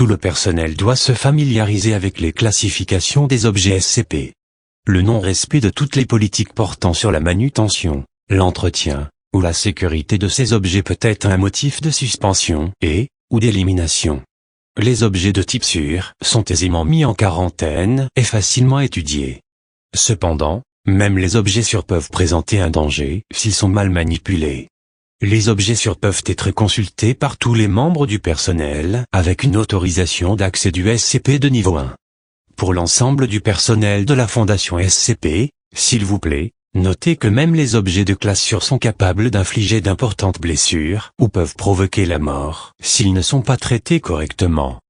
Tout le personnel doit se familiariser avec les classifications des objets SCP. Le non-respect de toutes les politiques portant sur la manutention, l'entretien, ou la sécurité de ces objets peut être un motif de suspension ou d'élimination. Les objets de type sûr sont aisément mis en quarantaine et facilement étudiés. Cependant, même les objets sûrs peuvent présenter un danger s'ils sont mal manipulés. Les objets sûrs peuvent être consultés par tous les membres du personnel avec une autorisation d'accès du SCP de niveau 1. Pour l'ensemble du personnel de la Fondation SCP, s'il vous plaît, notez que même les objets de classe sûre sont capables d'infliger d'importantes blessures ou peuvent provoquer la mort s'ils ne sont pas traités correctement.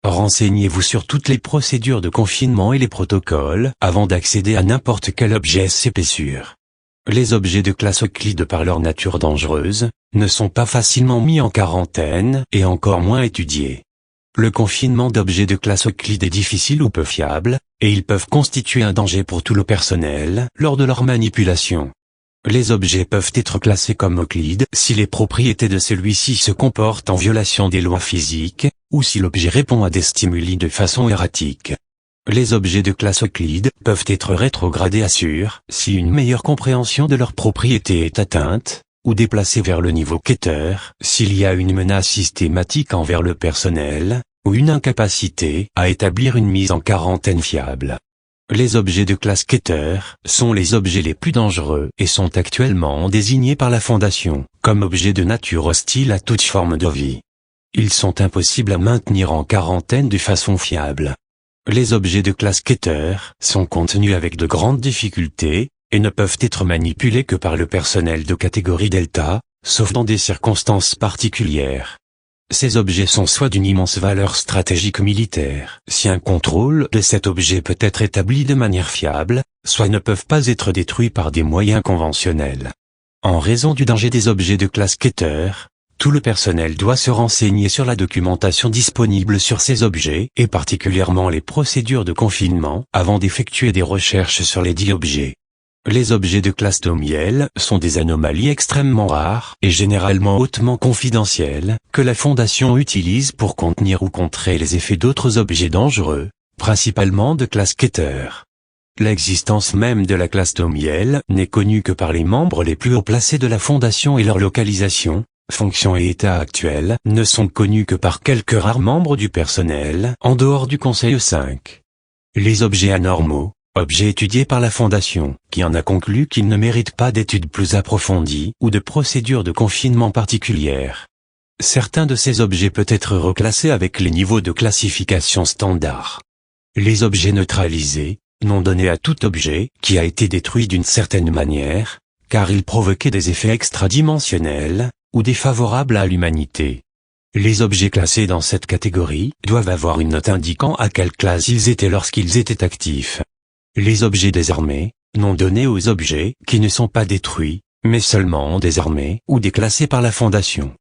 Renseignez-vous sur toutes les procédures de confinement et les protocoles avant d'accéder à n'importe quel objet SCP sûr. Les objets de classe Euclide par leur nature dangereuse, ne sont pas facilement mis en quarantaine et encore moins étudiés. Le confinement d'objets de classe Euclide est difficile ou peu fiable, et ils peuvent constituer un danger pour tout le personnel lors de leur manipulation. Les objets peuvent être classés comme Euclide si les propriétés de celui-ci se comportent en violation des lois physiques, ou si l'objet répond à des stimuli de façon erratique. Les objets de classe Euclide peuvent être rétrogradés à sûr si une meilleure compréhension de leurs propriétés est atteinte, ou déplacés vers le niveau Keter s'il y a une menace systématique envers le personnel, ou une incapacité à établir une mise en quarantaine fiable. Les objets de classe Keter sont les objets les plus dangereux et sont actuellement désignés par la Fondation comme objets de nature hostile à toute forme de vie. Ils sont impossibles à maintenir en quarantaine de façon fiable. Les objets de classe Keter sont contenus avec de grandes difficultés, et ne peuvent être manipulés que par le personnel de catégorie Delta, sauf dans des circonstances particulières. Ces objets sont soit d'une immense valeur stratégique militaire, si un contrôle de cet objet peut être établi de manière fiable, soit ne peuvent pas être détruits par des moyens conventionnels. En raison du danger des objets de classe Keter, tout le personnel doit se renseigner sur la documentation disponible sur ces objets et particulièrement les procédures de confinement avant d'effectuer des recherches sur les dits objets. Les objets de classe Domiel sont des anomalies extrêmement rares et généralement hautement confidentielles que la Fondation utilise pour contenir ou contrer les effets d'autres objets dangereux, principalement de classe Keter. L'existence même de la classe Domiel n'est connue que par les membres les plus haut placés de la Fondation et leur localisation, fonction et état actuels ne sont connus que par quelques rares membres du personnel en dehors du Conseil E5. Les objets anormaux, objets étudiés par la Fondation, qui en a conclu qu'ils ne méritent pas d'études plus approfondies ou de procédures de confinement particulières. Certains de ces objets peuvent être reclassés avec les niveaux de classification standard. Les objets neutralisés, non donnés à tout objet qui a été détruit d'une certaine manière, car ils provoquaient des effets extradimensionnels, ou défavorables à l'humanité. Les objets classés dans cette catégorie doivent avoir une note indiquant à quelle classe ils étaient lorsqu'ils étaient actifs. Les objets désarmés, non donnés aux objets qui ne sont pas détruits, mais seulement désarmés ou déclassés par la Fondation.